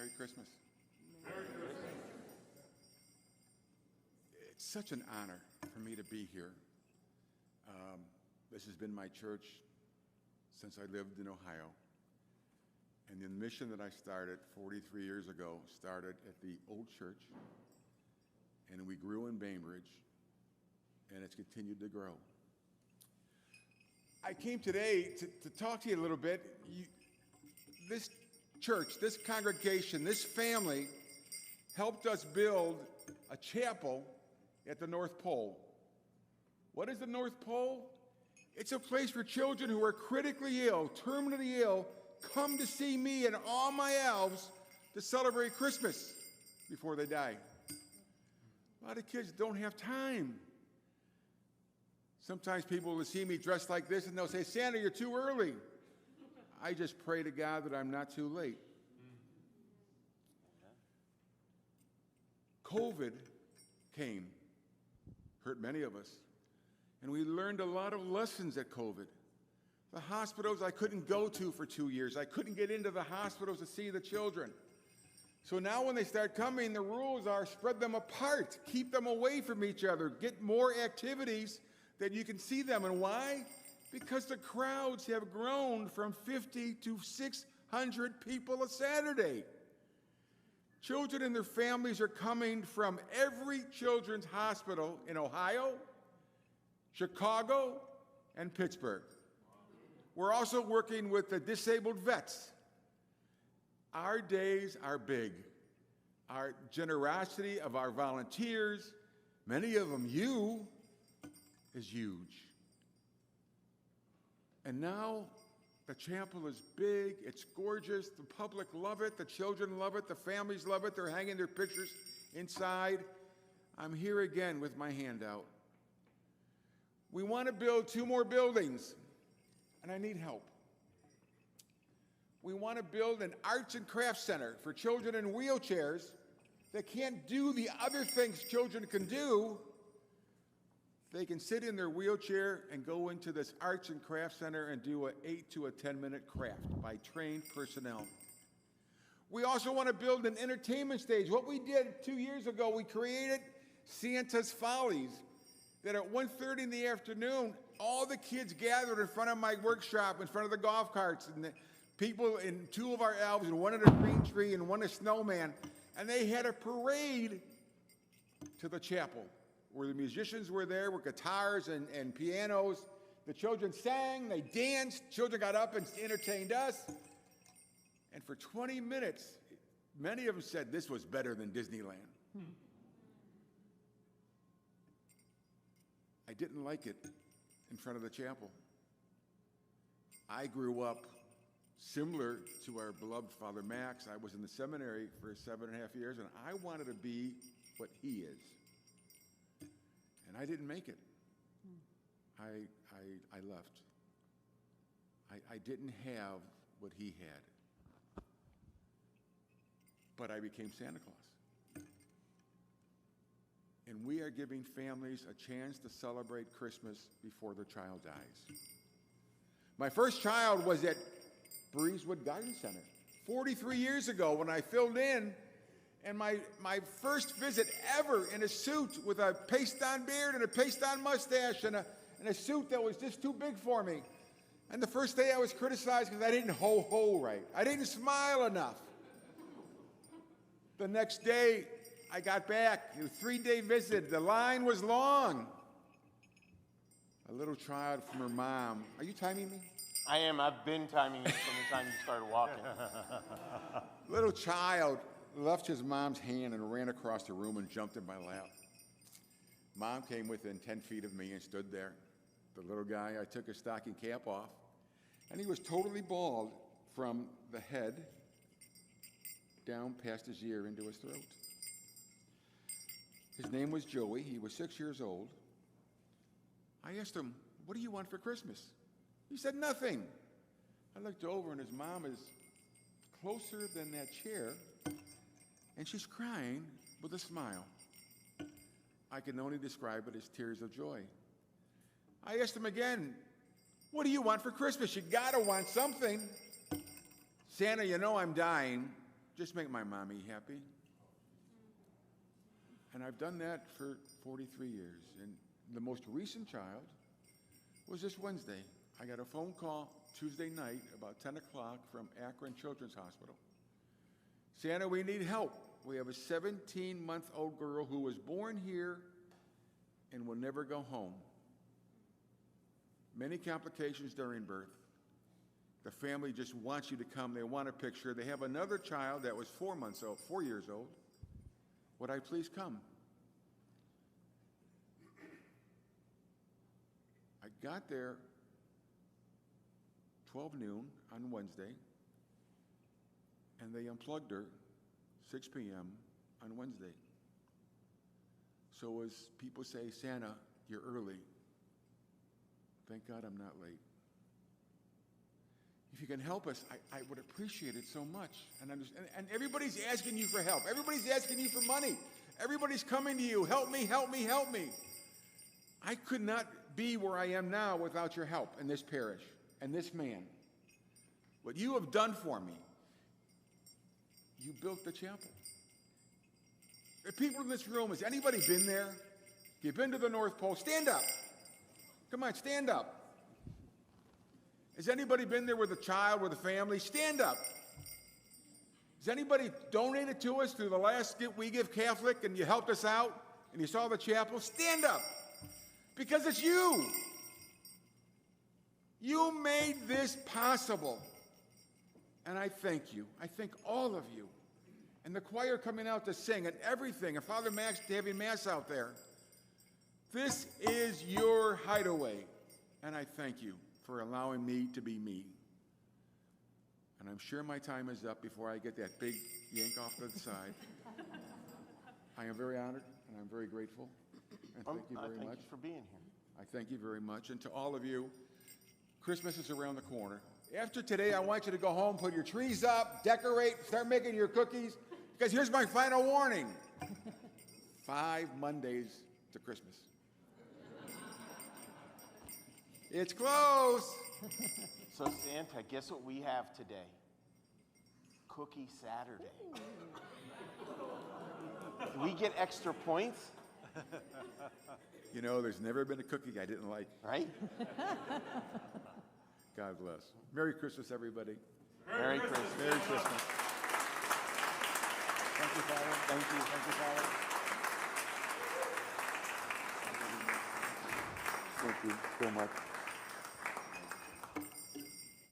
Merry Christmas. Merry Christmas. It's such an honor for me to be here. This has been my church since I lived in Ohio. And the mission that I started 43 years ago started at the old church, and we grew in Bainbridge, and it's continued to grow. I came today to talk to you a little bit. This church, this congregation, this family helped us build a chapel at the North Pole. What is the North Pole? It's a place for children who are critically ill, terminally ill, come to see me and all my elves to celebrate Christmas before they die. A lot of kids don't have time. Sometimes people will see me dressed like this and they'll say, Santa, you're too early. I just pray to God that I'm not too late. COVID came, hurt many of us, and we learned a lot of lessons at COVID. The hospitals I couldn't go to for 2 years. I couldn't get into the hospitals to see the children. So now when they start coming, the rules are spread them apart, keep them away from each other, get more activities that you can see them. And why? Because the crowds have grown from 50 to 600 people a Saturday. Children and their families are coming from every children's hospital in Ohio, Chicago, and Pittsburgh. We're also working with the disabled vets. Our days are big. Our generosity of our volunteers, many of them you, is huge. And now the chapel is big, it's gorgeous, the public love it, the children love it, the families love it, they're hanging their pictures inside. I'm here again with my hand out. We want to build 2 more buildings, and I need help. We want to build an arts and crafts center for children in wheelchairs that can't do the other things children can do. They can sit in their wheelchair and go into this arts and crafts center and do an 8 to 10 minute craft by trained personnel. We also want to build an entertainment stage. What we did 2 years ago, we created Santa's Follies, that at 1:30 in the afternoon, all the kids gathered in front of my workshop, in front of the golf carts, and the people in 2 of our elves, and 1 in a green tree and 1 a snowman, and they had a parade to the chapel, where the musicians were there with guitars and pianos. The children sang, they danced, children got up and entertained us. And for 20 minutes, many of them said this was better than Disneyland. I didn't like it in front of the chapel. I grew up similar to our beloved Father Max. I was in the seminary for 7.5 years, and I wanted to be what he is. And I didn't make it. I left. I didn't have what he had. But I became Santa Claus. And we are giving families a chance to celebrate Christmas before their child dies. My first child was at Breezewood Garden Center 43 years ago when I filled in. And my first visit ever in a suit with a paste-on beard and a paste-on mustache and a suit that was just too big for me. And the first day I was criticized because I didn't ho-ho right. I didn't smile enough. The next day I got back, it was a 3-day visit. The line was long. A little child from her mom. Are you timing me? I am. I've been timing you from the time you started walking. Little child left his mom's hand and ran across the room and jumped in my lap. Mom came within 10 feet of me and stood there. The little guy, I took his stocking cap off, and he was totally bald from the head down past his ear into his throat. His name was Joey. He was 6 years old. I asked him, "What do you want for Christmas?" He said, "Nothing." I looked over, and his mom is closer than that chair, and she's crying with a smile. I can only describe it as tears of joy. I asked him again, "What do you want for Christmas? You gotta want something." "Santa, you know I'm dying. just make my mommy happy. And I've done that for 43 years. And the most recent child was this Wednesday. I got a phone call Tuesday night about 10 o'clock from Akron Children's Hospital. Santa, we need help. We have a 17-month-old girl who was born here and will never go home. Many complications during birth. The family just wants you to come. They want a picture. They have another child that was 4 years old. Would I please come? I got there 12 noon on Wednesday, and they unplugged her 6 p.m. on Wednesday. So as people say, Santa, you're early. Thank God I'm not late. If you can help us, I would appreciate it so much. And everybody's asking you for help. Everybody's asking you for money. Everybody's coming to you. Help me, help me, help me. I could not be where I am now without your help in this parish and this man. What you have done for me, you built the chapel. The people in this room, has anybody been there? If you've been to the North Pole, stand up. Come on, stand up. Has anybody been there with a child, with a family? Stand up. Has anybody donated to us through the last We Give Catholic and you helped us out and you saw the chapel? Stand up. Because it's you. You made this possible. And I thank you. I thank all of you. And the choir coming out to sing and everything, and Father Max having Mass out there. This is your hideaway. And I thank you for allowing me to be me. And I'm sure my time is up before I get that big yank off to the side. I am very honored and I'm very grateful. And thank you very much. Thank you for being here. I thank you very much. And to all of you, Christmas is around the corner. After today, I want you to go home, put your trees up, decorate, start making your cookies. Because here's my final warning. 5 Mondays to Christmas. It's close. So Santa, guess what we have today? Cookie Saturday. Do we get extra points? You know, there's never been a cookie I didn't like. Right? God bless. Merry Christmas, everybody. Merry Christmas. Merry Christmas. Thank you, Father. Thank you. Thank you, Father. Thank you so much.